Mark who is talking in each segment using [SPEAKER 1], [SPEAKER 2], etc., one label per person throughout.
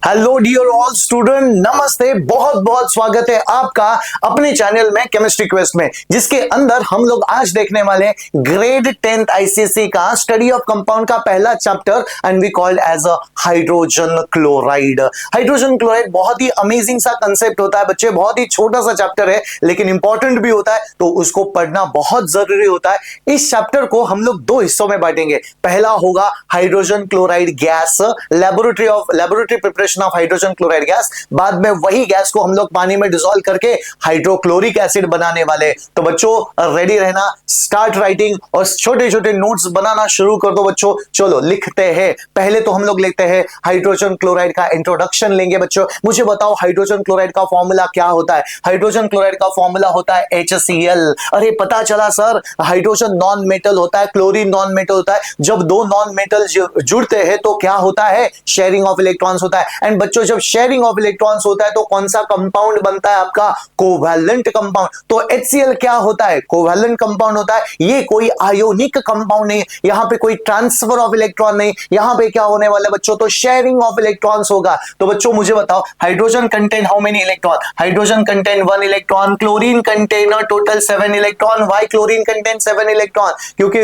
[SPEAKER 1] Hello dear all student, नमस्ते। बहुत बहुत स्वागत है आपका अपने चैनल में केमिस्ट्री क्वेस्ट में, जिसके अंदर हम लोग आज देखने वाले ग्रेड 10th आईसीएसई का स्टडी ऑफ कंपाउंड का पहला chapter and we called as a hydrogen chloride. Hydrogen chloride बहुत ही अमेजिंग सा कंसेप्ट होता है बच्चे, बहुत ही छोटा सा चैप्टर है लेकिन इंपॉर्टेंट भी होता है, तो उसको पढ़ना बहुत जरूरी होता है। इस चैप्टर को हम लोग दो हिस्सों में बांटेंगे। पहला होगा hydrogen chloride gas, laboratory preparation of hydrogen chloride gas. बाद में वही गैस को हम लोग पानी में डिसॉल्व करके हाइड्रोक्लोरिक एसिड बनाने वाले। तो बच्चों रेडी रहना, स्टार्ट राइटिंग और छोटे छोटे नोट्स बनाना शुरू कर दो बच्चों। चलो लिखते हैं। पहले तो हम लोग लेते हैं हाइड्रोजन क्लोराइड का इंट्रोडक्शन लेंगे बच्चों। मुझे बताओ हाइड्रोजन क्लोराइड का फॉर्मूला क्या होता है? हाइड्रोजन क्लोराइड का फॉर्मूला होता है HCl। अरे पता चला सर, हाइड्रोजन नॉन मेटल होता है, क्लोरीन नॉन मेटल होता है। जब दो नॉन मेटल जुड़ते हैं तो क्या होता है? शेयरिंग ऑफ इलेक्ट्रॉन्स होता है। एंड बच्चों जब शेयरिंग ऑफ इलेक्ट्रॉन्स होता है तो कौन सा कंपाउंड बनता है? आपका कोवैलेंट कंपाउंड। तो HCl क्या होता है? कोवैलेंट कंपाउंड होता है। ये कोई आयोनिक कंपाउंड नहीं, यहां पे कोई ट्रांसफर ऑफ इलेक्ट्रॉन नहीं। यहां पे क्या होने वाला है बच्चों? तो शेयरिंग ऑफ इलेक्ट्रॉन्स होगा। तो बच्चों मुझे बताओ hydrogen contain how many electron? Hydrogen contain 1 electron, chlorine contain total 7 electron. Why chlorine contain 7 electron? क्योंकि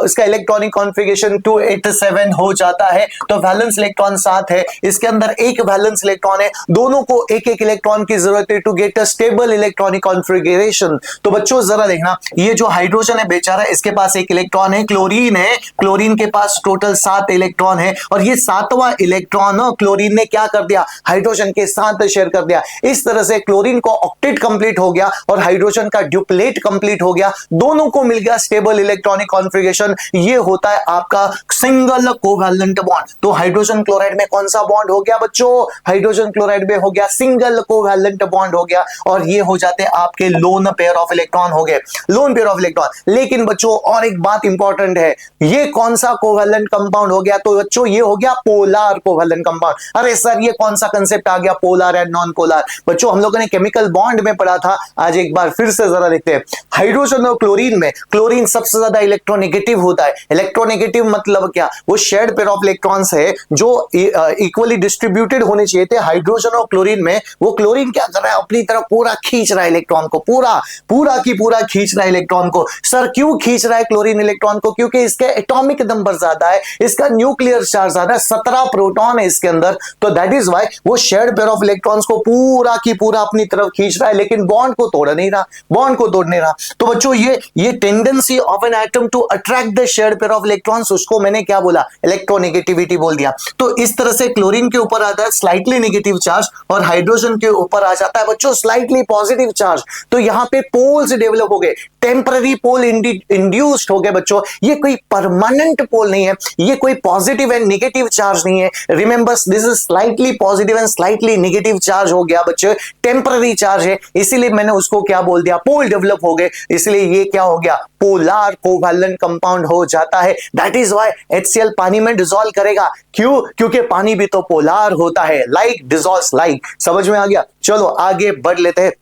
[SPEAKER 1] इसका इलेक्ट्रॉनिक कॉन्फ़िगरेशन 287 हो जाता है। तो वैलेंस इलेक्ट्रॉन 7 है, इसके अंदर एक वैलेंस इलेक्ट्रॉन है। दोनों को एक एक इलेक्ट्रॉन की जरूरत है to get a stable electronic configuration. तो बच्चों जरा देखना, ये जो हाइड्रोजन है बेचारा, इसके पास एक इलेक्ट्रॉन है। क्लोरीन है, क्लोरीन के पास टोटल 7 इलेक्ट्रॉन है और ये 7वां इलेक्ट्रॉन क्लोरीन ने क्या कर दिया? हाइड्रोजन के साथ शेयर कर दिया। इस तरह से क्लोरीन को ऑक्टेट कंप्लीट हो गया और हाइड्रोजन का ड्यूप्लेट कंप्लीट हो गया। दोनों को मिल गया स्टेबल इलेक्ट्रॉनिक कॉन्फ़िगरेशन। ये होता है आपका सिंगल कोवैलेंट बॉन्ड। तो हाइड्रोजन क्लोराइड में कौन सा बॉन्ड हो गया बच्चों? हाइड्रोजन क्लोराइड में हो गया सिंगल कोवैलेंट बॉन्ड हो गया और ये हो जाते हैं आपके लोन पेयर ऑफ इलेक्ट्रॉन हो गए, लोन पेयर ऑफ इलेक्ट्रॉन। लेकिन बच्चों और एक बात इंपॉर्टेंट है, ये कौन सा कोवैलेंट कंपाउंड हो गया? तो बच्चों ये हो गया पोलर कोवैलेंट कंपाउंड। अरे सर ये कौन सा कंसेप्ट आ गया पोलर एंड नॉन पोलर? बच्चों हम लोगों ने केमिकल बॉन्ड में पढ़ा था, आज एक बार फिर से जरा देखते हैं। हाइड्रोजन और क्लोरीन में क्लोरीन सबसे ज्यादा इलेक्ट्रोनेगेटिव होता है। इलेक्ट्रोनेगेटिव मतलब क्या? वो शेयर्ड पेयर ऑफ इलेक्ट्रॉन्स है जो इक्वली डिस्ट्रीब्यूटेड होने चाहिए थे। हाइड्रोजन और क्लोरीन में वो क्लोरीन क्या कर रहा है? अपनी तरफ पूरा खींच रहा है इलेक्ट्रॉन को, पूरा की पूरा खींच रहा है इलेक्ट्रॉन को। सर क्यों खींच रहा है क्लोरीन इलेक्ट्रॉन को? क्योंकि इसके एटॉमिक नंबर ज्यादा है, इसका न्यूक्लियर चार्ज ज्यादा है, 17 प्रोटॉन है इसके अंदर। तो दैट इज व्हाई वो शेयर्ड पेयर ऑफ इलेक्ट्रॉन्स को पूरा की पूरा अपनी तरफ खींच रहा है, लेकिन बॉन्ड को तोड़ नहीं रहा, बॉन्ड को तोड़ नहीं रहा। तो बच्चों ये tendency of an atom to attract the shared pair of electrons, उसको मैंने क्या बोला? इलेक्ट्रोनेगेटिविटी बोल दिया। तो इस तरह से क्लोरीन के ऊपर आता है स्लाइटली नेगेटिव चार्ज और हाइड्रोजन के ऊपर आ जाता है बच्चों स्लाइटली पॉजिटिव चार्ज। तो यहां पे पोल्स डेवलप हो गए, टेम्पररी पोल इंड्यूस्ड हो गए बच्चों। ये कोई परमानेंट पोल नहीं है, ये कोई पॉजिटिव एंड नेगेटिव चार्ज नहीं है। Remember this is slightly positive and slightly negative charge हो गया बच्चों, टेम्पररी चार्ज है, इसीलिए मैंने उसको क्या बोल दिया? पोल डेवलप हो गए, इसलिए ये क्या हो गया? पोलर कोवैलेंट कंपाउंड हो जाता है। दैट इज व्हाई HCl पानी में डिसॉल्व करेगा। क्यों? क्योंकि पानी भी तो पोलर होता है, लाइक डिसॉल्व्स लाइक। समझ में आ गया? चलो आगे बढ़ लेते हैं,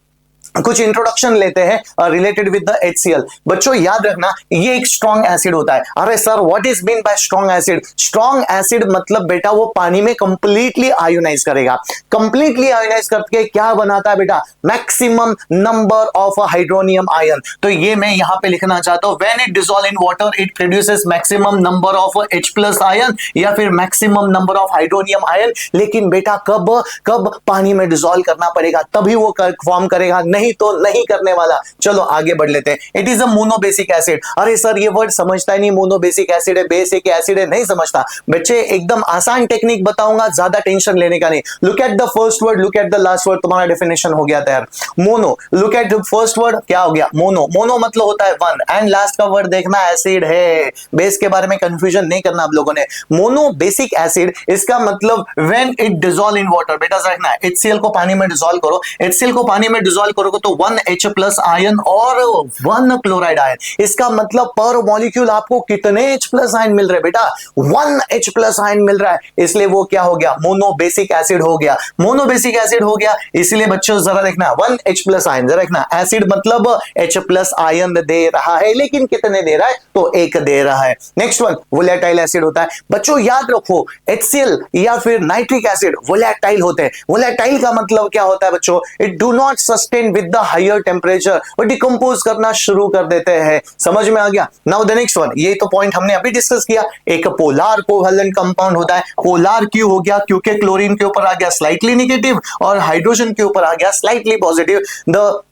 [SPEAKER 1] कुछ इंट्रोडक्शन लेते हैं रिलेटेड विद द HCl। बच्चों याद रखना ये एक स्ट्रॉन्ग एसिड होता है। अरे sir what is mean by strong acid? Strong acid मतलब बेटा वो पानी में कंप्लीटली आयोनाइज करेगा। कंप्लीटली आयोनाइज करके क्या बनाता है बेटा? Maximum number of hydronium ion. तो ये मैं यहां पे लिखना चाहता हूं, when it dissolve in water it produces maximum number of H+ ion या फिर maximum number of hydronium ion. लेकिन बेटा कब पानी में डिसॉल्व करना पड़ेगा तभी वो फॉर्म करेगा, नहीं तो नहीं करने वाला। चलो आगे बढ़ लेते हैं। It is a monobasic acid. अरे सर ये वर्ड समझता ही नहीं, मोनोबेसिक एसिड है, बेसिक एसिड है, नहीं समझता। बच्चे एकदम आसान टेक्निक बताऊंगा, ज्यादा टेंशन लेने का नहीं। Look at the first word, look at the last word, तुम्हारा डेफिनेशन हो गया तैयार। Mono, look at the first word, क्या हो गया? मोनो। मोनो मतलब होता है वन एंड लास्ट का वर्ड देखना एसिड है। बेस के बारे में कंफ्यूजन नहीं करना आप लोगों ने। मोनो बेसिक एसिड, इसका मतलब when it dissolve in water. बेटा देखना HCl को पानी में डिसॉल्व करो, HCl को पानी में डिसॉल्व करो देखो तो 1H प्लस आयन और 1 क्लोराइड आयन। इसका मतलब पर मॉलिक्यूल आपको कितने H प्लस आयन मिल रहे हैं बेटा? 1H प्लस आयन मिल रहा है, इसलिए वो क्या हो गया? मोनोबेसिक एसिड हो गया। मोनोबेसिक एसिड हो गया, इसलिए बच्चों जरा देखना 1H प्लस आयन, जरा देखना एसिड मतलब H प्लस आयन दे रहा है, लेकिन कितने दे रहा है? तो एक दे रहा है। नेक्स्ट वन वोलेटाइल एसिड होता है। बच्चों याद रखो HCl या फिर नाइट्रिक एसिड वोलेटाइल होते हैं। वोलेटाइल का मतलब क्या होता है बच्चों? It do not sustain with the higher temperature, वो डिकम्पोज करना शुरू कर देते हैं। समझ में आ गया? नाउ द नेक्स्ट वन, ये तो पॉइंट हमने अभी डिस्कस किया। एक पोलर कोवेलेंट कंपाउंड होता है। पोलर क्यों हो गया? क्योंकि क्लोरीन के ऊपर आ गया स्लाइटली नेगेटिव और हाइड्रोजन के ऊपर आ गया slightly positive. The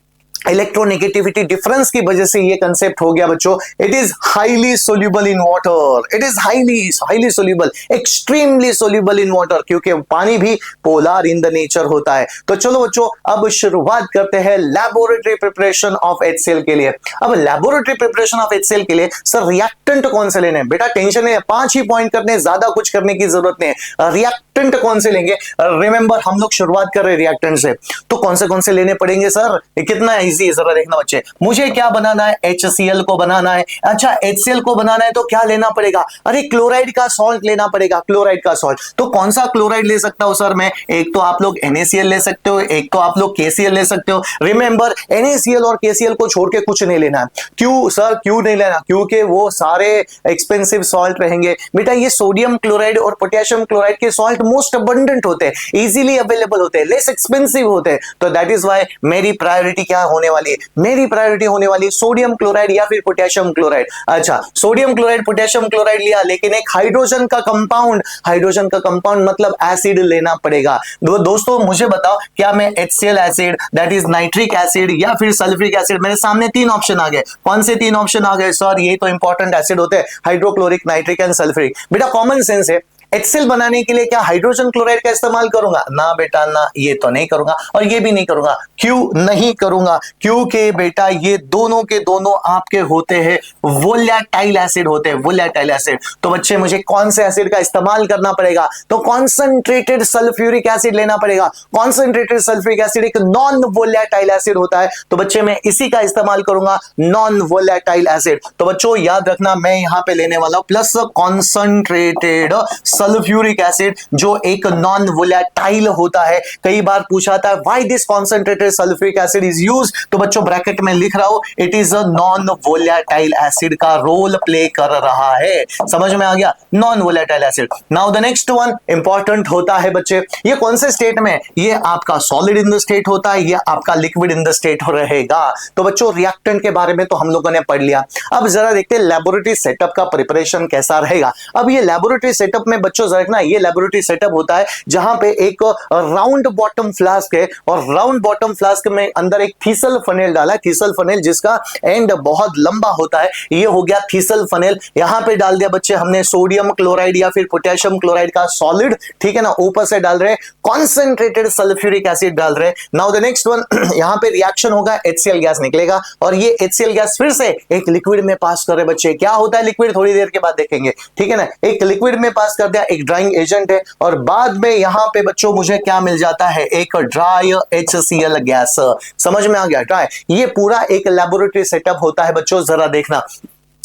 [SPEAKER 1] electronegativity difference की वजह से ये कंसेप्ट हो गया बच्चों। It is highly soluble in water, it is highly soluble, extremely soluble in water, क्योंकि पानी भी पोलर इन द नेचर होता है। तो चलो बच्चों अब शुरुआत करते हैं लैबोरेटरी प्रिपरेशन ऑफ HCl के लिए। अब लैबोरेटरी प्रिपरेशन ऑफ HCl के लिए सर रिएक्टेंट कौन से लेने? बेटा टेंशन है, 5 ही पॉइंट करने, ज्यादा कुछ करने की जरूरत नहीं है। रिएक्टेंट कौन से लेंगे? रिमेंबर हम लोग शुरुआत कर रहे हैं रिएक्टेंट से, तो कौन से लेने पड़ेंगे सर? कितना इजी है, जरा देखना बच्चे। मुझे क्या बनाना है? HCl को बनाना है। अच्छा HCl को बनाना है तो क्या लेना पड़ेगा? अरे क्लोराइड का सॉल्ट लेना पड़ेगा, क्लोराइड का सॉल्ट। तो कौन सा क्लोराइड ले सकता हूं सर मैं? एक तो आप लोग NaCl ले सकते हो, एक तो आप लोग KCl ले सकते हो। रिमेंबर NaCl और KCl को छोड़ के कुछ नहीं लेना है। क्यों सर, क्यों नहीं लेना? क्योंकि वो सारे एक्सपेंसिव सॉल्ट रहेंगे बेटा। ये सोडियम क्लोराइड और पोटेशियम क्लोराइड के सॉल्ट मोस्ट अबंडेंट होते हैं, इजीली अवेलेबल होते हैं, लेस एक्सपेंसिव होते हैं। तो दैट इज वाई मेरी प्रायोरिटी क्या होने वाली है? मेरी प्रायोरिटी होने वाली है सोडियम क्लोराइड या फिर पोटेशियम क्लोराइड। अच्छा सोडियम क्लोराइड पोटेशियम क्लोराइड लिया, लेकिन एक हाइड्रोजन का कंपाउंड, हाइड्रोजन का कंपाउंड मतलब एसिड लेना पड़ेगा। दोस्तों मुझे बताओ, क्या मैं HCl acid, that is nitric acid या फिर सल्फ्यूरिक एसिड, मेरे सामने 3 ऑप्शन आ गए। कौन से 3 ऑप्शन आ गए सर? ये तो इंपॉर्टेंट एसिड होते हैं, हाइड्रोक्लोरिक, नाइट्रिक एंड सल्फ्यूरिक। बेटा कॉमन सेंस है, HCl बनाने के लिए क्या हाइड्रोजन क्लोराइड का इस्तेमाल करूंगा? ना बेटा ना, ये तो नहीं करूंगा और ये भी नहीं करूंगा। क्यों नहीं करूंगा? क्योंकि बेटा ये दोनों के दोनों आपके होते हैं वोलेटाइल एसिड होते हैं, वोलेटाइल एसिड। तो बच्चे मुझे कौन से एसिड का इस्तेमाल करना पड़ेगा? तो कॉन्सेंट्रेटेड सल्फ्यूरिक एसिड लेना पड़ेगा। कॉन्सेंट्रेटेड सल्फ्यूरिक एसिड एक नॉन वोलेटाइल एसिड होता है, तो बच्चे मैं इसी का इस्तेमाल करूंगा, नॉन वोलेटाइल एसिड। तो बच्चों याद रखना मैं यहां पे लेने वाला हूं प्लस कॉन्सेंट्रेटेड सल्फ्यूरिक एसिड, जो एक नॉन वोलेटाइल होता है। कई बार पूछा था why this concentrated sulphuric acid is used, तो बच्चों ब्रैकेट में लिख रहा हूं it is a non volatile acid का रोल प्ले कर रहा है। समझ में आ गया? Non volatile acid. Now the next one important होता है बच्चे, ये कौन से स्टेट में? ये आपका सॉलिड इन द स्टेट होता है, ये आपका लिक्विड इन द स्टेट रहेगा। तो बच्चों रिएक्टेंट के बारे में तो हम लोगों ने पढ़ लिया। अब जरा देखते हैं लेबोरेटरी सेटअप का प्रिपरेशन कैसा रहेगा। अब ये लेबोरेटरी सेटअप में बच्चों देखना, ये लेबोरेटरी सेटअप होता है जहां पे एक राउंड बॉटम फ्लास्क है और राउंड बॉटम फ्लास्क में अंदर एक थीसल फनेल डाला है, थीसल फनेल जिसका एंड बहुत लंबा होता है। ये हो गया थीसल फनेल। यहां पे डाल दिया बच्चे हमने सोडियम क्लोराइड या फिर पोटेशियम क्लोराइड का सॉलिड, ठीक है ना। ऊपर से डाल रहे कॉन्सेंट्रेटेड सल्फ्यूरिक एसिड डाल रहे। नाउ द नेक्स्ट वन, यहां पे रिएक्शन होगा, HCl गैस निकलेगा और ये HCl गैस फिर से एक लिक्विड में पास कर रहे बच्चे। क्या होता है लिक्विड? थोड़ी देर के बाद देखेंगे, ठीक है ना। एक लिक्विड में पास कर दिया, एक ड्राइंग एजेंट है, और बाद में यहां पे बच्चों मुझे क्या मिल जाता है? एक ड्राई HCl गैस। समझ में आ गया? ड्राई। ये पूरा एक लेबोरेटरी सेटअप होता है बच्चों, जरा देखना।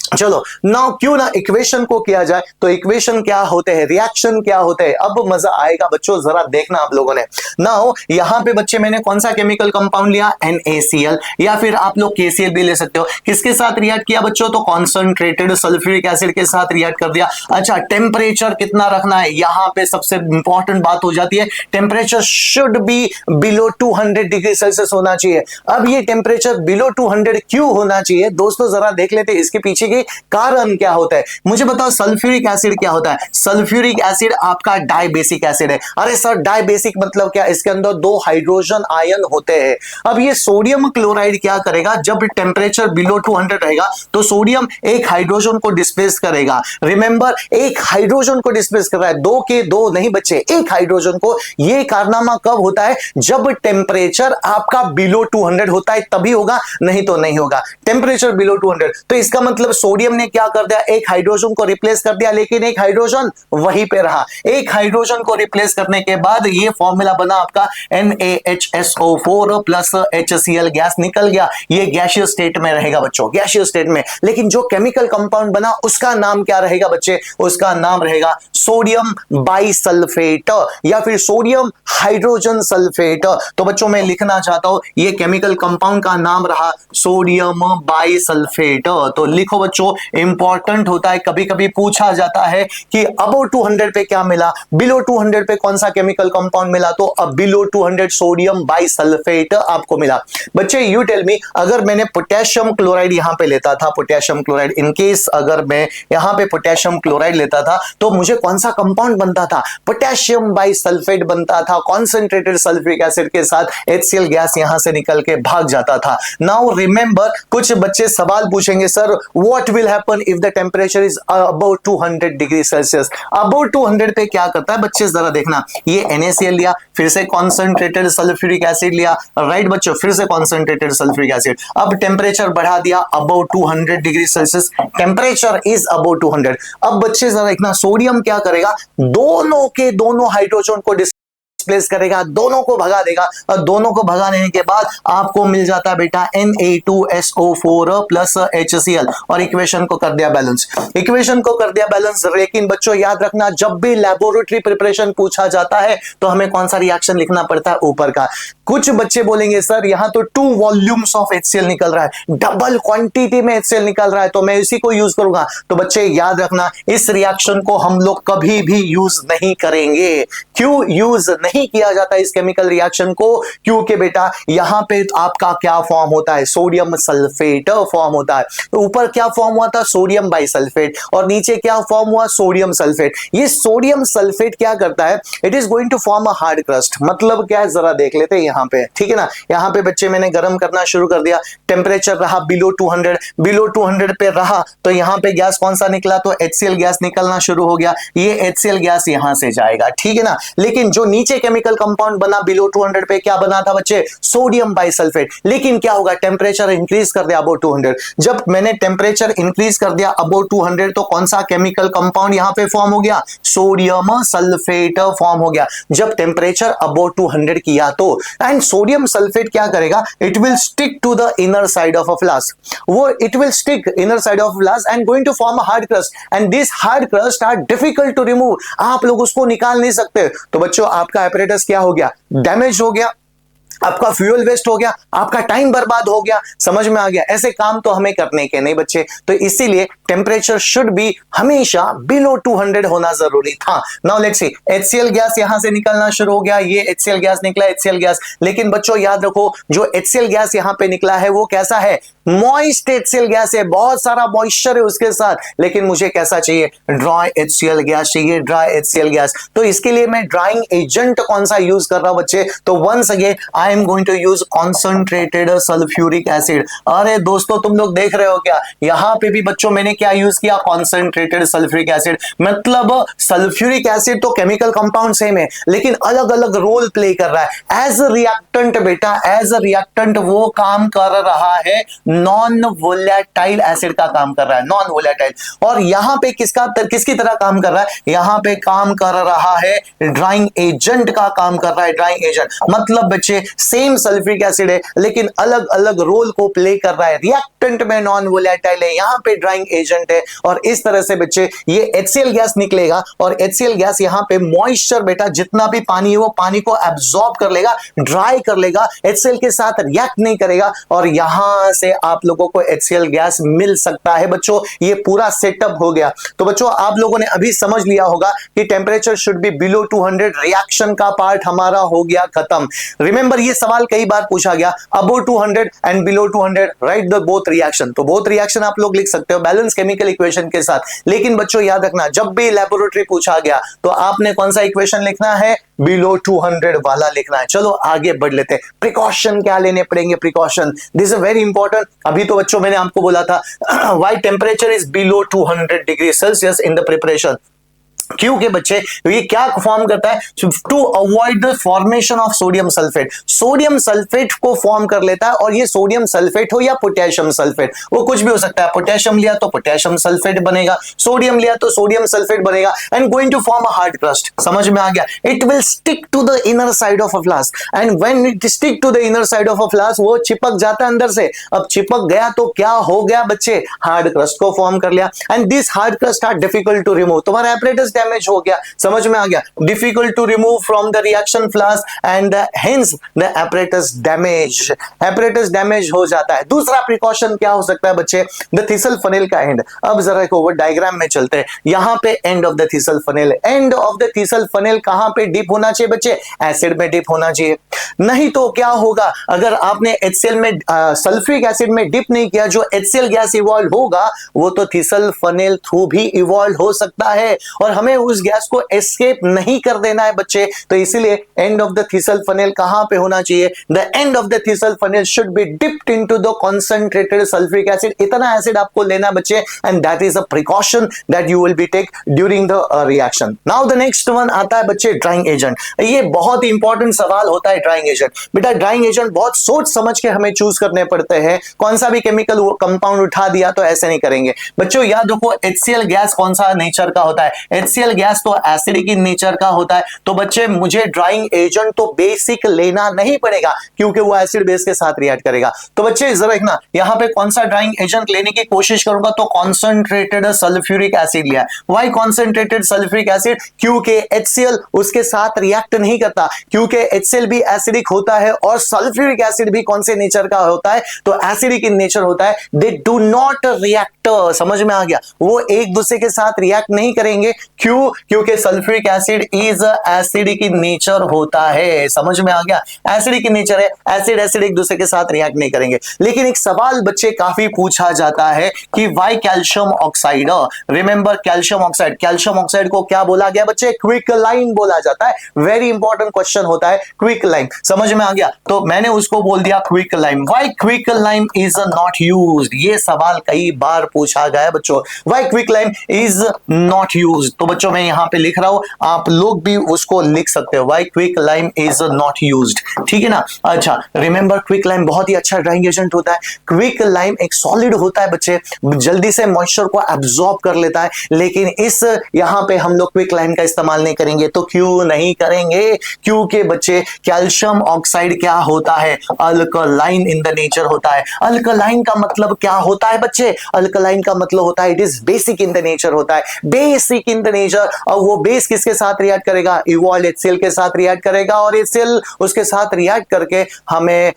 [SPEAKER 1] चलो नाउ क्यों ना इक्वेशन को किया जाए। तो इक्वेशन क्या होते हैं, रिएक्शन क्या होते हैं, अब मजा आएगा बच्चों, जरा देखना आप लोगों ने। नाउ यहां पे बच्चे मैंने कौन सा केमिकल कंपाउंड लिया? NaCl, या फिर आप लोग KCl भी ले सकते हो। किसके साथ रिएक्ट किया बच्चों? तो कॉन्सेंट्रेटेड सल्फ्यूरिक एसिड के साथ रिएक्ट कर दिया। अच्छा टेम्परेचर कितना रखना है? यहां पे सबसे इंपॉर्टेंट बात हो जाती है, temperature should be below 200 degree Celsius होना चाहिए। अब ये टेम्परेचर बिलो 200 क्यों होना चाहिए दोस्तों, जरा देख लेते हैं इसके पीछे कारण क्या होता है। मुझे बताओ सल्फ्यूरिक एसिड क्या होता है? सल्फ्यूरिक एसिड आपका डाइबेसिक एसिड है। अरे सर डाइबेसिक मतलब क्या? इसके अंदर 2 हाइड्रोजन आयन होते हैं। अब ये सोडियम क्लोराइड क्या करेगा? जब टेम्परेचर बिलो 200 रहेगा तो सोडियम एक हाइड्रोजन को डिस्प्लेस करेगा। रिमेंबर एक हाइड्रोजन को डिस्प्लेस कर रहा है, 2 के 2 नहीं बच्चे, एक हाइड्रोजन को। ये कारनामा कब होता है? जब टेम्परेचर आपका बिलो 200 होता है तभी होगा, नहीं तो नहीं होगा। टेम्परेचर बिलो 200, तो इसका मतलब सोडियम ने क्या कर दिया, एक हाइड्रोजन को रिप्लेस कर दिया, लेकिन एक हाइड्रोजन वहीं पे रहा। एक हाइड्रोजन को रिप्लेस करने के बाद ये फॉर्मूला बना आपका NaHSO4 प्लस HCl, गैस निकल गया। ये गैसियस स्टेट में रहेगा बच्चों, गैसियस स्टेट में। लेकिन जो केमिकल कंपाउंड बना उसका नाम क्या रहेगा बच्चे, उसका नाम रहेगा सोडियम बाइसल्फेट या फिर सोडियम हाइड्रोजन सल्फेट। तो बच्चों मैं लिखना चाहता हूं ये केमिकल कंपाउंड का नाम रहा सोडियम बाइसल्फेट। तो लिखो बच्चों, इंपॉर्टेंट होता है, कभी कभी पूछा जाता है कि अबव 200 पे क्या मिला, बिलो 200 पे कौन सा केमिकल कंपाउंड मिला, तो अब बिलो 200 सोडियम बाइसल्फेट आपको मिला। बच्चे यू टेल मी, अगर मैंने पोटेशियम क्लोराइड यहां पे लेता था, पोटेशियम क्लोराइड, इन केस अगर मैं यहां पे पोटेशियम क्लोराइड लेता था तो मुझे कौन सा कंपाउंड बनता था, पोटेशियम बाइसल्फेट बनता था, कॉन्सेंट्रेटेड सल्फ्यूरिक एसिड के साथ HCl गैस यहां से निकल के भाग जाता था। नाउ रिमेंबर, कुछ बच्चे सवाल पूछेंगे, sir what will happen if the temperature is above 200 degree Celsius. Above 200 पे क्या करता है बच्चे, जरा देखना, ये NaCl लिया, फिर से कॉन्सेंट्रेटेड सल्फ्यूरिक एसिड लिया, राइट बच्चों, फिर से कॉन्सेंट्रेटेड सल्फ्यूरिक एसिड। अब टेंपरेचर बढ़ा दिया above 200 degree Celsius, temperature is above 200। अब बच्चे जरा देखना, सोडियम क्या करेगा, दोनों के दोनों हाइड्रोजन को डिस्प्लेस करेगा, दोनों को भगा देगा, और दोनों को भगा देने के बाद आपको मिल जाता है बेटा Na2SO4 प्लस HCl, और इक्वेशन को कर दिया बैलेंस, इक्वेशन को कर दिया बैलेंस। लेकिन बच्चों याद रखना, जब भी लैबोरेटरी प्रिपरेशन पूछा जाता है तो हमें कौन सा रिएक्शन लिखना पड़ता है, ऊपर का। कुछ बच्चे बोलेंगे सर यहां तो 2 वॉल्यूम्स ऑफ HCl निकल रहा है, डबल क्वांटिटी में HCl निकल रहा है, तो मैं इसी को यूज करूंगा। तो बच्चे याद रखना, इस रिएक्शन को हम लोग कभी भी यूज नहीं करेंगे। क्यों यूज नहीं किया जाता इस केमिकल रिएक्शन को, क्योंकि बेटा यहां पे आपका क्या फॉर्म होता है, सोडियम सल्फेट फॉर्म होता है। तो ऊपर क्या फॉर्म हुआ था, सोडियम बाइसल्फेट, और नीचे क्या फॉर्म हुआ, सोडियम सल्फेट। ये सोडियम सल्फेट क्या करता है, it is going to form a hard crust. मतलब क्या है, जरा देख लेते हैं यहां पे, ठीक है ना। यहां पे बच्चे मैंने गर्म करना शुरू कर दिया, टेंपरेचर रहा बिलो 200, बिलो 200 पे रहा, तो यहां पे गैस कौन सा निकला, तो HCl गैस निकलना शुरू हो गया। ये HCl गैस यहां से जाएगा, ठीक है ना। लेकिन जो नीचे केमिकल कंपाउंड बना बिलो 200 पे, क्या बना था बच्चे, सोडियम बाइसल्फेट। लेकिन क्या होगा, टेंपरेचर इंक्रीज कर दिया अबव 200। जब मैंने टेंपरेचर इंक्रीज कर दिया अबव 200 तो कौन सा केमिकल कंपाउंड यहां पे फॉर्म हो गया, सोडियम सल्फेट फॉर्म हो गया। जब टेंपरेचर अबव 200 किया तो, एंड सोडियम सल्फेट क्या करेगा, it will stick to the inner side of a flask, वो it will stick inner side of flask and going to form a hard crust, and this hard crust are difficult to remove. आप लोग उसको निकाल नहीं सकते। तो बच्चों आपका एपरेटस क्या हो गया, डैमेज हो गया, आपका फ्यूल वेस्ट हो गया, आपका टाइम बर्बाद हो गया। समझ में आ गया, ऐसे काम तो हमें करने के नहीं बच्चे। तो इसीलिए टेंपरेचर शुड बी हमेशा बिलो 200 होना जरूरी था। Now let's see, HCl gas यहां से निकलना शुरू हो गया, ये HCl गैस निकला, HCl गैस। लेकिन बच्चों याद रखो, जो HCl गैस यहां पे निकला है वो कैसा है, मॉइस्ट HCl गैस है, बहुत सारा मॉइस्चर है उसके साथ। लेकिन मुझे कैसा चाहिए, ड्राई HCl गैस चाहिए, ड्राई HCl गैस। तो इसके लिए मैं ड्राइंग एजेंट कौन सा यूज कर रहा हूं बच्चे, तो once again I am going to use concentrated sulphuric acid. अरे दोस्तों तुम लोग देख रहे हो क्या, यहां पे भी बच्चों मैंने क्या यूज किया, कॉन्सेंट्रेटेड सल्फ्यूरिक एसिड। मतलब सल्फ्यूरिक एसिड तो केमिकल कंपाउंड सेम है, लेकिन अलग अलग रोल प्ले कर रहा है। एज रिएक्टेंट बेटा, एज रिएक्टेंट वो काम कर रहा है, नॉन वोलेटाइल एसिड का काम कर रहा है, नॉन वोलेटाइल। और यहां पे किसकी तरह काम कर रहा है, यहां पे काम कर रहा है ड्राइंग एजेंट का काम कर रहा है, ड्राइंग एजेंट। मतलब बच्चे सेम सल्फ्यूरिक एसिड है, लेकिन अलग अलग रोल को प्ले कर रहा है। रिएक्टेंट में नॉन वोलेटाइल है, यहां पे ड्राइंग एजेंट है। और इस तरह से बच्चे ये HCl गैस निकलेगा, और HCl गैस यहां पे मॉइस्चर बेटा, जितना भी पानी है वो पानी को एब्जॉर्ब कर लेगा, ड्राई कर लेगा, HCl के साथ रिएक्ट नहीं करेगा, और यहां से आप लोगों को HCl गैस मिल सकता है बच्चों। ये पूरा सेटअप हो गया। तो बच्चों आप लोगों ने अभी समझ लिया होगा कि temperature should be below 200, reaction का पार्ट हमारा हो गया खत्म। रिमेंबर ये सवाल कई बार पूछा गया, above 200 and below 200 right the both reaction. तो बोथ रिएक्शन आप लोग लिख सकते हो बैलेंस केमिकल इक्वेशन के साथ। लेकिन बच्चों याद रखना, जब भी लैबोरेटरी पूछा गया तो आपने कौन सा इक्वेशन लिखना है, बिलो 200 वाला लिखना है। चलो आगे बढ़ लेते हैं। प्रिकॉशन क्या लेने पड़ेंगे, precaution, this is very important. अभी तो बच्चों मैंने आपको बोला था why temperature is below 200 degree Celsius in the preparation. क्योंकि बच्चे ये क्या फॉर्म करता है, to avoid the formation of sodium sulphate, sodium sulphate को फॉर्म कर लेता है। और ये सोडियम सल्फेट हो या पोटेशियम सल्फेट, वो कुछ भी हो सकता है, पोटेशियम लिया तो पोटेशियम सल्फेट बनेगा, सोडियम लिया तो सोडियम सल्फेट बनेगा, and going to form a hard crust. समझ में आ गया? It will stick to the inner side of a flask, and when it stick to the inner side of a flask, वो चिपक जाता है अंदर से। अब चिपक गया तो क्या हो गया बच्चे, हार्ड क्रस्ट को फॉर्म कर लिया, and this hard crust are difficult to remove, तुम्हारा एपरेटस डैमेज हो गया। समझ में आ गया? Difficult to remove from the reaction flask and hence the apparatus damage, apparatus damage हो जाता है। दूसरा प्रिकॉशन क्या हो सकता है बच्चे, द थिसल फनेल का एंड। अब जरा एक ओवर डायग्राम में चलते हैं, यहां पे and of the thistle funnel, and of the thistle funnel कहां पे डिप होना चाहिए बच्चे, एसिड में डिप होना चाहिए। नहीं तो क्या होगा, अगर आपने HCl में सल्फ्यूरिक एसिड में डिप नहीं किया, जो HCl गैस इवॉल्व होगा वो तो थिसल फनेल थ्रू भी इवॉल्व हो सकता है, और हमें उस गैस को एस्केप नहीं कर देना है बच्चे। तो इसीलिए end of the thistle funnel कहां पे होना चाहिए, the end of the thistle funnel should be dipped into the concentrated sulphuric acid. इतना एसिड आपको लेना बच्चे, and that is a precaution that you will be take during the reaction. Now the next one आता है बच्चे drying agent. ये बहुत ही important सवाल होता है ड्राइंग एजेंट। बेटा ड्राइंग एजेंट बहुत सोच समझ के हमें चूज करने पड़ते हैं, कौन सा भी केमिकल कंपाउंड उठा दिया तो ऐसे नहीं करेंगे बच्चों। याद रखो HCl गैस कौन सा नेचर का होता है, HCl गैस तो एसिडिक इन नेचर का होता है। तो बच्चे मुझे ड्राइंग एजेंट तो बेसिक लेना नहीं पड़ेगा, क्योंकि वो एसिड बेस के साथ रिएक्ट करेगा। तो बच्चे जरा देखना, यहां पे कौन सा ड्राइंग एजेंट लेने की कोशिश करूंगा, तो कॉन्सेंट्रेटेड सल्फ्यूरिक एसिड लिया। व्हाई कॉन्सेंट्रेटेड सल्फ्यूरिक एसिड, क्योंकि HCl उसके साथ रिएक्ट नहीं करता, क्योंकि HCl भी एसिडिक होता है और सल्फ्यूरिक एसिड भी कौन से नेचर का होता है, तो एसिडिक इन नेचर होता है। दे डू नॉट रिएक्ट, समझ में आ गया? वो एक दूसरे के साथ रिएक्ट नहीं करेंगे, क्यों? क्योंकि sulphuric acid is acidic in nature होता है। समझ में आ गया? एसिडिक इन नेचर है, एसिड एसिड एक दूसरे के साथ रिएक्ट नहीं करेंगे। लेकिन एक सवाल बच्चे काफी पूछा जाता है कि why calcium oxide, remember calcium oxide, calcium oxide को क्या बोला गया बच्चे, क्विकलाइन बोला जाता है। वेरी इंपॉर्टेंट क्वेश्चन होता है क्विकलाइन। समझ में आ गया? तो मैंने उसको बोल दिया क्विकलाइन। व्हाई क्विकलाइन इज नॉट यूज्ड, ये सवाल कई बार पूछा गया है बच्चों, व्हाई क्विकलाइन इज नॉट यूज्ड। तो बच्चों मैं यहां पे लिख रहा हूं, आप लोग भी उसको लिख सकते हो, व्हाई क्विकलाइन इज नॉट यूज्ड। ठीक है ना? अच्छा, रिमेंबर क्विकलाइन बहुत ही अच्छा ड्राइंग एजेंट होता है। क्विकलाइन एक सॉलिड होता है बच्चे, जल्दी से मॉइस्चर को एब्जॉर्ब कर लेता है, लेकिन इस यहां पे हम लोग क्विकलाइन का इस्तेमाल नहीं करेंगे। तो क्यों नहीं करेंगे? क्योंकि बच्चे कैल्शियम ऑक्साइड क्या होता है, अल्कलाइन इन द नेचर होता है। अल्कलाइन का मतलब क्या होता है बच्चे, अल्कलाइन का मतलब होता है it is basic in the nature होता है, बेसिक इन द नेचर। और वो बेस किसके साथ रिएक्ट करेगा, इवॉल्व HCl के साथ रिएक्ट करेगा, और HCl उसके साथ रिएक्ट करके हमें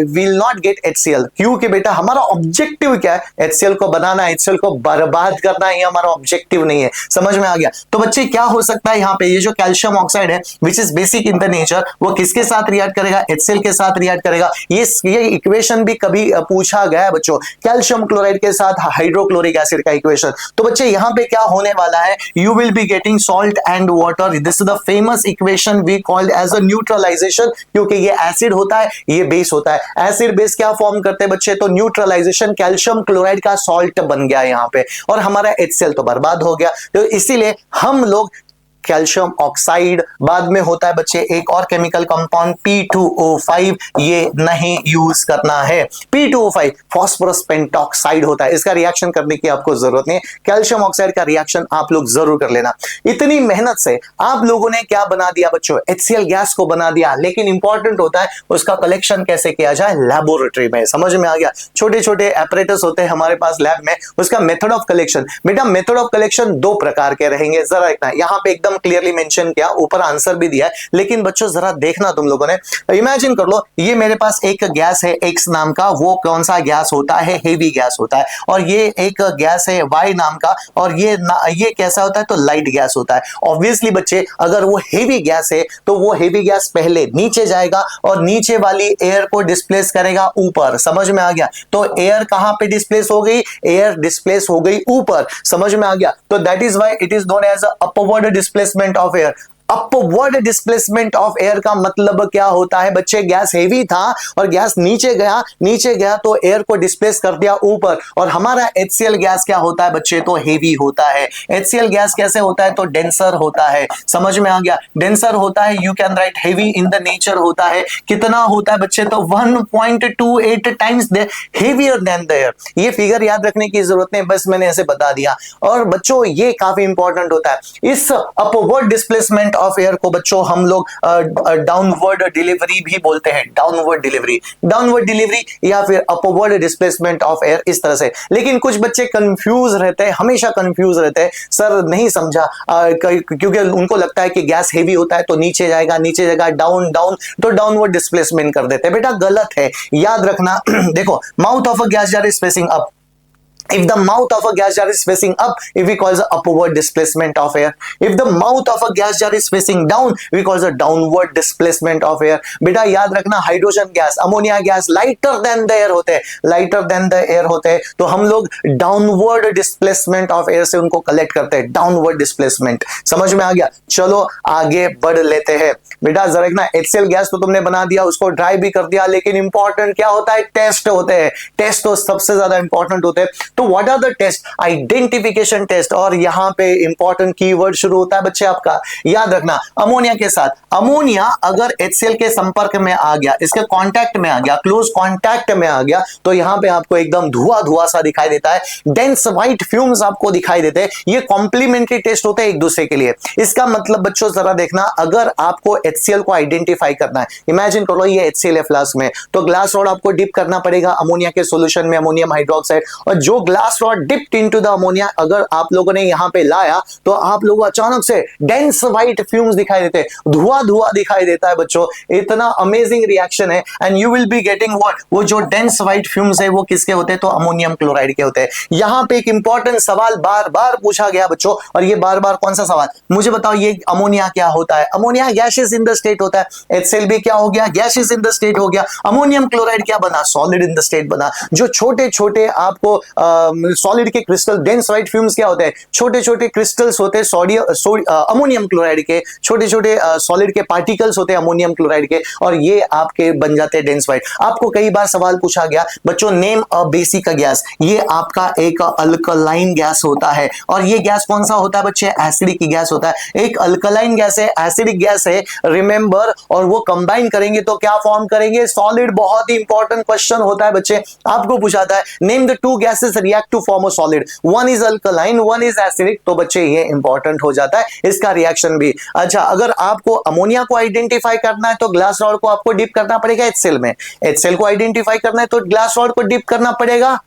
[SPEAKER 1] विल नॉट गेट HCl, क्योंकि बेटा हमारा ऑब्जेक्टिव क्या है, HCl को बनाना, HCl को बर्बाद करना, ये हमारा ऑब्जेक्टिव नहीं है। समझ में आ गया? तो बच्चे क्या हो सकता है यहाँ पे, ये जो कैल्शियम ऑक्साइड है which is basic in the nature, वो किसके साथ रिएक्ट करेगा, HCl के साथ रिएक्ट करेगा। ये इक्वेशन भी कभी पूछा गया है बच्चों, कैल्शियम क्लोराइड के साथ हाइड्रोक्लोरिक एसिड का इक्वेशन। तो बच्चे यहाँ पे क्या होने वाला है, you will be getting salt and water, this is the famous equation we called as a neutralisation, क्योंकि ये एसिड होता है, ये बेस होता है। एसिड बेस क्या फॉर्म करते हैं बच्चे, तो न्यूट्रलाइजेशन, कैल्शियम क्लोराइड का सॉल्ट बन गया यहाँ पे, और हमारा HCl तो बर्बाद हो गया। तो इसीलिए हम लोग कैल्शियम ऑक्साइड, बाद में होता है बच्चे एक और केमिकल कंपाउंड P2O5, ये नहीं यूज करना है। P2O5 फास्फोरस पेंटॉक्साइड होता है, इसका रिएक्शन करने की आपको जरूरत नहीं है। कैल्शियम ऑक्साइड का रिएक्शन आप लोग जरूर कर लेना। इतनी मेहनत से आप लोगों ने क्या बना दिया बच्चों, HCl गैस को बना दिया, लेकिन इंपॉर्टेंट होता है उसका कलेक्शन कैसे किया जाए, लैबोरेटरी में। समझ में आ गया? छोटे छोटे एपरेटस होते हैं हमारे पास लैब में, उसका मेथड ऑफ कलेक्शन, बेटा मेथड ऑफ कलेक्शन दो प्रकार के रहेंगे। जरा देखना, यहाँ पे एकदम क्लियरली मेंशन किया, ऊपर आंसर भी दिया है, लेकिन बच्चों जरा देखना तुम लोगों ने, इमेजिन कर लो ये मेरे पास एक गैस है X नाम का, वो कौन सा गैस होता है, हेवी गैस होता है, और ये एक गैस है Y नाम का, और ये कैसा होता है, तो लाइट गैस होता है। ऑब्वियसली बच्चे अगर वो हेवी गैस है तो वो हेवी गैस पहले नीचे जाएगा और नीचे वाली एयर को डिस्प्लेस करेगा ऊपर। समझ में आ गया? तो एयर कहां पे डिस्प्लेस हो गई, एयर डिस्प्लेस हो गई ऊपर। समझ में आ गया? तो that is why it is known as upward displacement of air. Upward displacement of air का मतलब क्या होता है बच्चे? गैस हेवी था और गैस नीचे गया तो एयर को डिस्प्लेस कर दिया ऊपर। और हमारा HCl गैस क्या होता है बच्चे? तो हेवी होता है। HCl गैस कैसे होता है? तो डेंसर होता है। समझ में आ गया? डेंसर होता है। You can write heavy in the nature होता है। कितना होता है बच्चे? तो 1.28 times heavier than the air. ये फिगर याद रखने की जरूरत नहीं, बस मैंने ऐसे बता दिया। और बच्चों ये काफी इंपॉर्टेंट होता है। इस अपवर्ड डिस्प्लेसमेंट ऑफ एयर को बच्चों हम लोग डाउनवर्ड डिलीवरी भी बोलते हैं। डाउनवर्ड डिलीवरी या फिर अपवर्ड डिस्प्लेसमेंट ऑफ एयर, इस तरह से। लेकिन कुछ बच्चे कंफ्यूज रहते हैं, हमेशा कंफ्यूज रहते हैं, सर नहीं समझा, क्योंकि उनको लगता है कि गैस हेवी होता है तो नीचे जाएगा डाउन तो डाउनवर्ड डिस्प्लेसमेंट कर देते हैं। बेटा गलत है, याद रखना। देखो, mouth of a gas jar is facing up. If the mouth of a gas jar is facing up, we call the upward displacement of air. If the mouth of a gas jar is facing down, we call the downward displacement of air. बेटा याद रखना, hydrogen gas, ammonia gas lighter than the air होते हैं, तो हम लोग downward displacement of air से उनको कलेक्ट करते हैं। डाउनवर्ड डिस्प्लेसमेंट, समझ में आ गया? चलो आगे बढ़ लेते हैं। बेटा जरा ना, HCl गैस तो तुमने बना दिया, उसको ड्राई भी कर दिया, लेकिन इंपॉर्टेंट क्या होता है? टेस्ट होते हैं। टेस्ट तो सबसे ज्यादा इंपॉर्टेंट होते हैं। तो what are the test? Identification test. और यहां पे इंपॉर्टेंट कीवर्ड शुरू होता है बच्चे आपका, याद रखना। अमोनिया के साथ, अमोनिया अगर HCl के संपर्क में आ गया, इसके कांटेक्ट में आ गया, क्लोज कांटेक्ट में आ गया, तो यहां पे आपको एकदम धुआं सा दिखाई देता है। डेंस व्हाइट फ्यूम्स आपको दिखाई देते हैं। ये कॉम्प्लीमेंट्री टेस्ट होते हैं एक दूसरे के लिए। इसका मतलब बच्चों जरा देखना, अगर आपको HCl को आइडेंटिफाई करना है, इमेजिन करो ये HCl है फ्लास्क में, तो ग्लास रॉड आपको डिप करना पड़ेगा अमोनिया के सॉल्यूशन में, अमोनियम हाइड्रोक्साइड। और जो glass rod dipped into the ammonia अगर आप लोगों ने यहां पे लाया, तो आप लोगों को अचानक से डेंस व्हाइट फ्यूम्स दिखाई देते हैं, धुआं दिखाई देता है बच्चों। इतना अमेजिंग रिएक्शन है। And you will be getting what? वो जो डेंस व्हाइट फ्यूम्स है वो किसके होते हैं? तो अमोनियम क्लोराइड के होते हैं। यहां पे एक इंपॉर्टेंट सवाल बार बार पूछा गया बच्चों, और ये बार बार कौन सा सवाल? मुझे बताओ, ये अमोनिया क्या होता है? Ammonia gases in the state होता है। HCl भी क्या हो गया? गैसेस इन द स्टेट हो गया। अमोनियम क्लोराइड क्या बना? सॉलिड इन द स्टेट बना। जो छोटे छोटे आपको सॉलिड के क्रिस्टल, डेंस व्हाइट फ्यूम्स क्या होते हैं? छोटे छोटे क्रिस्टल्स होते हैं अमोनियम क्लोराइड के, छोटे छोटे सॉलिड के पार्टिकल्स होते हैं अमोनियम क्लोराइड के, और ये आपके बन जाते हैं डेंस व्हाइट। आपको कई बार सवाल पूछा गया बच्चों, नेम अ बेसिक गैस। ये आपका एक अल्कलाइन गैस होता है। और ये गैस कौन सा होता है बच्चे? एसिडिक गैस होता है। एक अल्कलाइन गैस है, एसिडिक गैस है, रिमेंबर। और वो कंबाइन करेंगे तो क्या फॉर्म करेंगे? सॉलिड। बहुत ही इंपॉर्टेंट क्वेश्चन होता है बच्चे, आपको पूछाता है name the two gases react to form a solid, one is alkaline, one is acidic. तो बच्चे ये इंपॉर्टेंट हो जाता है, इसका रिएक्शन भी। अच्छा, अगर आपको अमोनिया को आइडेंटिफाई करना है तो ग्लास रॉड को आपको डिप करना पड़ेगा HCl में। HCl को आइडेंटिफाई करना है तो ग्लास रॉड को डिप करना पड़ेगा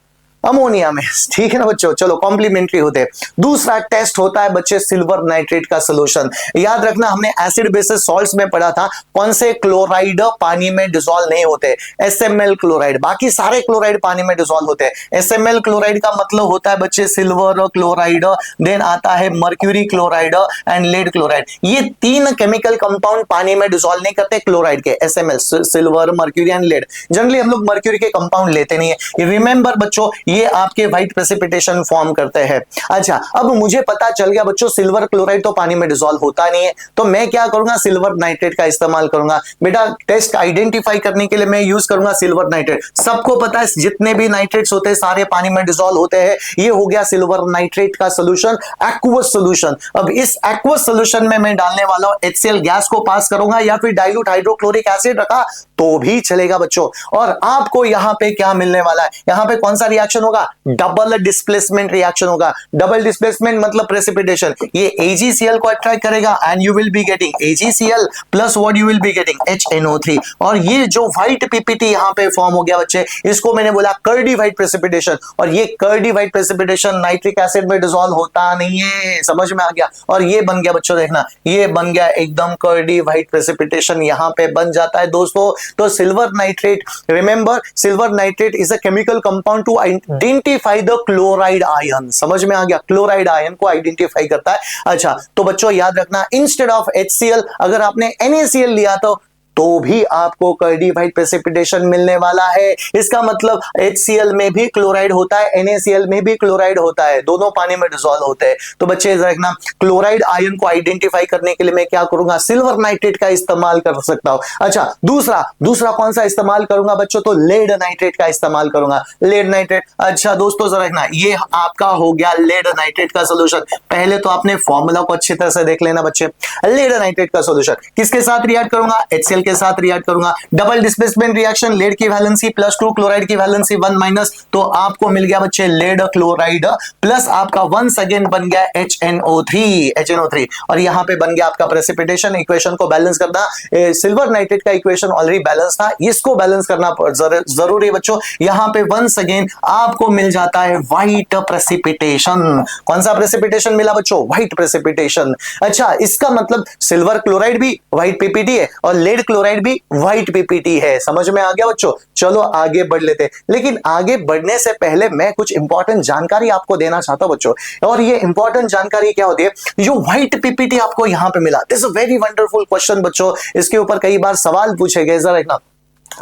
[SPEAKER 1] अमोनिया में। ठीक है ना बच्चों? चलो कॉम्प्लीमेंट्री होते हैं। दूसरा टेस्ट होता है बच्चे सिल्वर नाइट्रेट का सोल्यूशन। याद रखना, हमने एसिड बेसिस सॉल्ट्स में पढ़ा था कौन से क्लोराइड पानी में डिसॉल्व नहीं होते? SML chloride. बाकी सारे क्लोराइड पानी में डिसॉल्व होते हैं। SML क्लोराइड का मतलब होता है बच्चे सिल्वर क्लोराइड, देन आता है mercury chloride and lead chloride. ये तीन केमिकल कंपाउंड पानी में डिसॉल्व नहीं करते क्लोराइड के, SML, silver, mercury and lead. Generally हम लोग मर्क्यूरी के कंपाउंड लेते नहीं है। रिमेंबर बच्चों, ये आपके व्हाइट प्रेसिपिटेशन फॉर्म करते हैं। अच्छा, अब मुझे पता चल गया बच्चों सिल्वर क्लोराइड तो पानी में डिसॉल्व होता नहीं है, तो मैं क्या करूंगा? सिल्वर नाइट्रेट का इस्तेमाल करूंगा। बेटा टेस्ट आइडेंटिफाई करने के लिए मैं यूज करूंगा सिल्वर नाइट्रेट। सबको पता है जितने भी नाइट्रेट्स होते हैं सारे पानी में डिसॉल्व होते हैं। ये हो गया सिल्वर नाइट्रेट का सोल्यूशन, एक्वस सोल्यूशन। अब इस एक्वस सोल्यूशन में मैं डालने वाला हूं HCl गैस को पास करूंगा, या फिर डाइल्यूट हाइड्रोक्लोरिक एसिड रखा तो भी चलेगा बच्चों। और आपको यहां पे क्या मिलने वाला है? यहां पे कौन सा रिएक्शन होगा? डबल डिस्प्लेसमेंट रिएक्शन होगा। डबल डिस्प्लेसमेंट मतलब प्रेसिपिटेशन। ये AgCl को अट्रैक्ट करेगा and you will be getting AgCl plus what you will be getting HNO3। और ये जो व्हाइट PPT यहां पे फॉर्म हो गया बच्चे, इसको मैंने बोला कर्डी व्हाइट प्रेसिपिटेशन। और ये curdy white precipitation nitric acid में डिसॉल्व होता नहीं है, समझ में आ गया? और ये बन गया बच्चों, देखना ये बन गया एकदम कर्डी व्हाइट प्रेसिपिटेशन यहां पे बन जाता है दोस्तों। तो silver nitrate, remember silver nitrate is a chemical compound to identify the chloride ion. समझ में आ गया? क्लोराइड आयन को आइडेंटिफाई करता है। अच्छा, तो बच्चों याद रखना, इंस्टेड ऑफ HCl अगर आपने NaCl लिया तो तो भी आपको कार्डिफाइड प्रेसिपिटेशन मिलने वाला है। इसका मतलब HCl में भी क्लोराइड होता है, NaCl में भी क्लोराइड होता है, दोनों पानी में डिसॉल्व होते हैं। तो बच्चे देखना, क्लोराइड आयन को आइडेंटिफाई करने के लिए मैं क्या करूंगा, सिल्वर नाइट्रेट का इस्तेमाल कर सकता हूं। अच्छा, दूसरा कौन सा इस्तेमाल करूंगा बच्चों, तो लेड नाइट्रेट का इस्तेमाल करूंगा, लेड नाइट्रेट। अच्छा दोस्तों जरा देखना, ये आपका हो गया लेड नाइट्रेट का सॉल्यूशन। पहले तो आपने फॉर्मूला को अच्छी तरह से देख लेना बच्चे। लेड नाइट्रेट का सॉल्यूशन किसके साथ रिएक्ट करूंगा, HCl के साथ रिएक्ट करूंगा। डबल डिस्प्लेसमेंट रिएक्शन, लेड की वैलेंसी +2, क्लोराइड की वैलेंसी 1-, तो आपको मिल गया बच्चे लेड क्लोराइड प्लस आपका वंस अगेन बन गया HNO3, और यहां पे बन गया आपका प्रेसिपिटेशन। इक्वेशन को बैलेंस करना, सिल्वर नाइट्रेट का इक्वेशन ऑलरेडी बैलेंस था, इसको बैलेंस करना जरूरी है बच्चों। यहां पे वंस अगेन आपको मिल जाता है व्हाइट प्रेसिपिटेशन। कौन सा प्रेसिपिटेशन मिला बच्चों, व्हाइट प्रेसिपिटेशन। अच्छा, इसका मतलब सिल्वर क्लोराइड भी व्हाइट पीपीटी है और लेड क्लोराइड भी व्हाइट पीपीटी है। समझ में आ गया बच्चों। चलो आगे बढ़ लेते, लेकिन आगे बढ़ने से पहले मैं कुछ इंपॉर्टेंट जानकारी आपको देना चाहता हूं बच्चों। और ये इंपॉर्टेंट जानकारी क्या होती है, जो व्हाइट पीपीटी आपको यहां पे मिला, this is a very wonderful question बच्चों। इसके ऊपर कई बार सवाल पूछे गए, जरा देखना,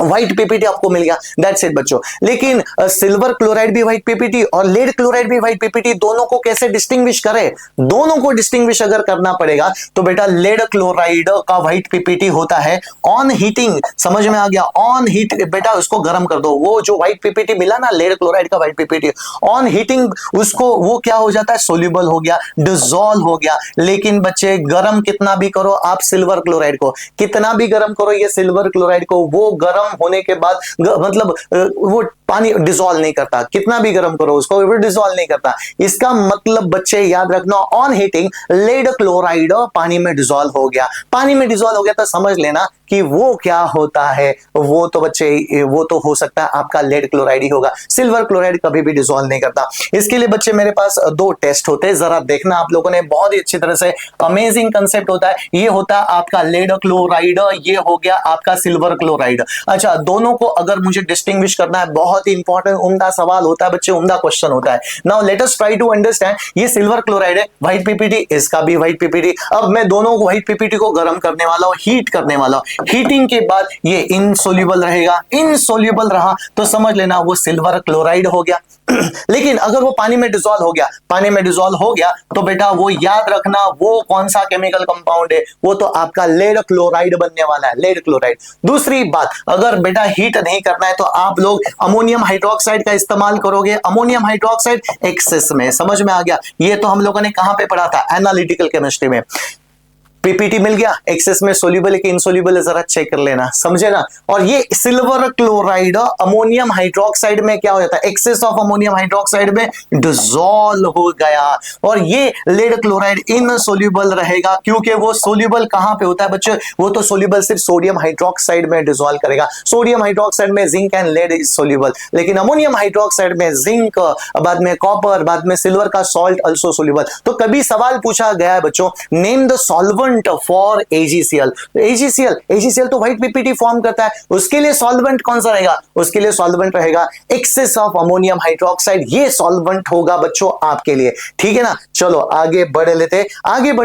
[SPEAKER 1] व्हाइट पीपीटी आपको मिल गया, दैट्स इट बच्चों। लेकिन सिल्वर क्लोराइड भी व्हाइट पीपीटी और लेड क्लोराइड भी व्हाइट पीपीटी, दोनों को कैसे डिस्टिंग्विश करें, दोनों को डिस्टिंग्विश अगर करना पड़ेगा तो बेटा लेड क्लोराइड का व्हाइट पीपीटी होता है ऑन हीटिंग। समझ में आ गया, ऑन हीट बेटा उसको गर्म कर दो, वो जो व्हाइट पीपीटी मिला ना लेड क्लोराइड का व्हाइट पीपीटी, ऑन हीटिंग उसको वो क्या हो जाता है, सोल्यूबल हो गया, डिसॉल्व हो गया। लेकिन बच्चे गर्म कितना भी करो आप सिल्वर क्लोराइड को, कितना भी गर्म करो ये सिल्वर क्लोराइड को, वो गर्म होने के बाद मतलब वो पानी डिसॉल्व नहीं करता, कितना भी गर्म करो उसको वो डिसॉल्व नहीं करता। इसका मतलब बच्चे याद रखना, ऑन हीटिंग लेड क्लोराइड पानी में डिसॉल्व हो गया, पानी में डिसॉल्व हो गया तो समझ लेना कि वो क्या होता है, वो तो बच्चे वो तो हो सकता है आपका लेड क्लोराइड ही होगा, सिल्वर क्लोराइड कभी भी डिसॉल्व नहीं करता। इसके लिए बच्चे मेरे पास दो टेस्ट होते हैं, जरा देखना आप लोगों ने, बहुत ही अच्छी तरह से, अमेजिंग कंसेप्ट होता है। ये होता है आपका लेड क्लोराइड, ये हो गया आपका सिल्वर क्लोराइड। अच्छा, दोनों को अगर मुझे डिस्टिंग्विश करना है, बहुत ही इंपॉर्टेंट उम्दा सवाल होता है बच्चे, उम्दा क्वेश्चन होता है। Now let us try to understand, ये सिल्वर क्लोराइड है, व्हाइट पीपीटी, इसका भी व्हाइट पीपीटी। अब मैं दोनों को व्हाइट पीपीटी को गर्म करने वाला हूं, हीट करने वाला हूं। हीटिंग के बाद ये इनसोल्यूबल रहेगा, इनसोल्यूबल रहा तो समझ लेना वो सिल्वर क्लोराइड हो गया। लेकिन अगर वो पानी में डिसॉल्व हो गया, पानी में डिसॉल्व हो गया तो बेटा वो याद रखना वो कौन सा केमिकल कंपाउंड है, वो तो आपका लेड क्लोराइड बनने वाला है, लेड क्लोराइड। दूसरी बात, अगर बेटा हीट नहीं करना है तो आप लोग अमोनियम हाइड्रोक्साइड का इस्तेमाल करोगे, अमोनियम हाइड्रोक्साइड एक्सेस में। समझ में आ गया, ये तो हम लोगों ने कहां पे पढ़ा था, एनालिटिकल केमिस्ट्री में। पीपीटी मिल गया, एक्सेस में सोल्यूबल है कि इनसोल्यूबल है जरा चेक कर लेना, समझे ना। और ये सिल्वर क्लोराइड अमोनियम हाइड्रोक्साइड में क्या हो जाता है, एक्सेस ऑफ अमोनियम हाइड्रोक्साइड में डिसॉल्व हो गया, और ये लेड क्लोराइड इनसोल्यूबल रहेगा, क्योंकि वो सोल्यूबल कहां पे होता है बच्चे, वो तो सोल्यूबल सिर्फ सोडियम हाइड्रोक्साइड में डिसॉल्व करेगा। सोडियम हाइड्रोक्साइड में zinc and lead is soluble, लेकिन अमोनियम हाइड्रोक्साइड में जिंक, बाद में कॉपर, बाद में सिल्वर का सॉल्ट आल्सो सोल्यूबल। तो कभी सवाल पूछा गया है बच्चों, name the solvent for AgCl। AgCl तो व्हाइट पीपीटी फॉर्म करता है, उसके लिए सॉल्वेंट कौन सा रहेगा, उसके लिए सॉल्वेंट रहेगा एक्सेस ऑफ अमोनियम हाइड्रोक्साइड, ये सॉल्वेंट होगा बच्चों आपके लिए, ठीक है ना। चलो आगे बढ़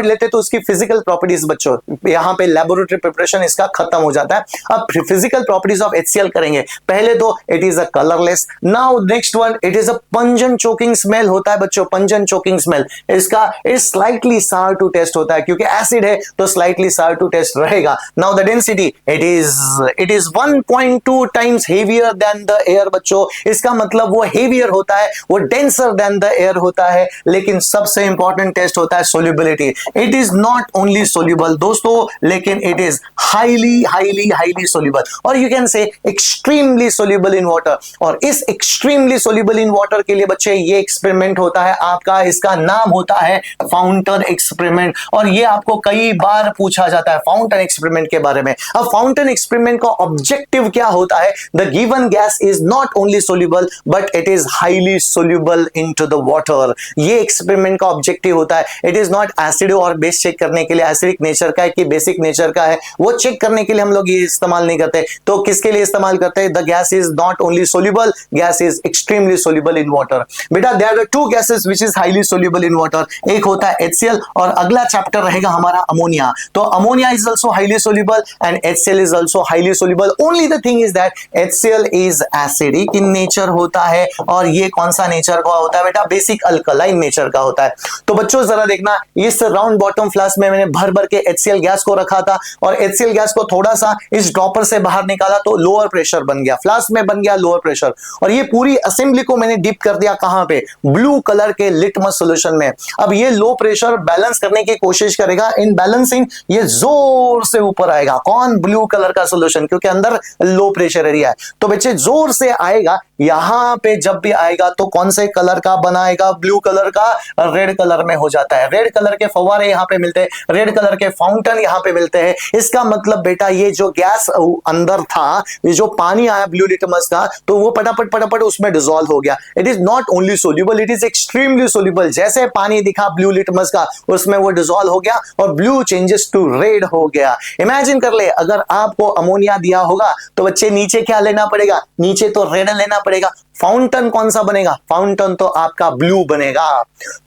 [SPEAKER 1] लेते तो उसकी फिजिकल प्रॉपर्टीज बच्चों, यहां पे लैबोरेटरी प्रिपरेशन इसका खत्म हो जाता है। अब फिजिकल प्रॉपर्टीज ऑफ HCl करेंगे। पहले तो it is a colourless, now next one, it is a pungent choking smell होता है बच्चों, पंजेंट चोकिंग स्मेल। इसका is slightly sour to taste होता है, क्योंकि एसिड है तो स्लाइटली सार टू टेस्ट रहेगा। Now the density, it is 1.2 times heavier than the air बच्चों। इसका मतलब वो हेवियर होता है, वो डेंसर देन द एयर होता है। लेकिन सबसे इंपॉर्टेंट टेस्ट होता है solubility. It is not only soluble दोस्तों, लेकिन इट इज हाईली सोल्यूबल, और you can say extremely soluble in water. और इस एक्सट्रीमली सोल्यूबल इन वाटर के लिए बच्चे ये एक्सपेरिमेंट होता है आपका, इसका नाम होता है फाउंटेन एक्सपेरिमेंट। और ये आपको कई बार पूछा जाता है फाउंटेन एक्सपेरिमेंट के बारे में। अब फाउंटेन एक्सपेरिमेंट का ऑब्जेक्टिव क्या होता है, the given gas is not only soluble but it is highly soluble into the water. ये एक्सपेरिमेंट का ऑब्जेक्टिव होता है। इट इज नॉट एसिड और बेस चेक करने के लिए, एसिडिक नेचर का है कि बेसिक नेचर का है, वो चेक करने के लिए हम लोग ये इस्तेमाल नहीं करते। तो किसके लिए इस्तेमाल करते हैं, the gas is not only soluble, gas is extremely soluble in water. बेटा there are two gases which is highly soluble in water, एक होता है HCl और अगला चैप्टर रहेगा हमारा ammonia. तो ammonia is also highly soluble and HCl is also highly soluble. Only the thing is that HCl is acidic in nature होता है और ये कौन सा नेचर का होता है बेटा? बेसिक अल्कलाइन नेचर का होता है। तो बच्चों जरा देखना, इस राउंड बॉटम फ्लास्क में मैंने भर भर के HCl गैस को रखा था और HCl गैस को थोड़ा सा इस ड्रॉपर से बाहर निकाला तो लोअर प्रेशर बन गया, फ्लास्क में बन गया लोअर प्रेशर। और ये पूरी असेंबली को मैंने डिप कर दिया कहां पे? ब्लू कलर के लिटमस सॉल्यूशन में। अब ये लो प्रेशर बैलेंस करने की कोशिश करेगा, इन बैलेंसिंग ये जोर से ऊपर आएगा। कौन? ब्लू कलर का सॉल्यूशन, क्योंकि अंदर लो प्रेशर एरिया है। तो बच्चे जोर से आएगा, यहां पे जब भी आएगा तो कौन से कलर का बनाएगा? ब्लू कलर का रेड कलर में हो जाता है। रेड कलर के फव्वारे यहां पे मिलते हैं, रेड कलर के फाउंटेन यहां पे मिलते हैं। इसका मतलब बेटा ये जो गैस अंदर था, ये जो पानी आया ब्लू लिटमस का, तो वो पटापट पटापट उसमें डिसॉल्व हो गया। It is not only soluble, it is extremely soluble. जैसे पानी दिखा ब्लू लिटमस का, उसमें वो डिसॉल्व हो गया और ब्लू चेंजेस टू रेड हो गया। इमेजिन कर ले, अगर आपको अमोनिया दिया होगा तो बच्चे नीचे क्या लेना पड़ेगा? नीचे तो रेड लेना पड़ेगा। फाउंटेन कौन सा बनेगा? फाउंटेन तो आपका ब्लू बनेगा।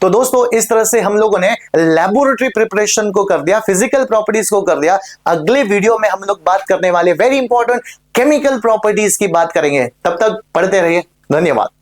[SPEAKER 1] तो दोस्तों इस तरह से हम लोगों ने लैबोरेटरी प्रिपरेशन को कर दिया, फिजिकल प्रॉपर्टीज को कर दिया। अगले वीडियो में हम लोग बात करने वाले वेरी इंपॉर्टेंट केमिकल प्रॉपर्टीज की बात करेंगे। तब तक पढ़ते रहिए। धन्यवाद।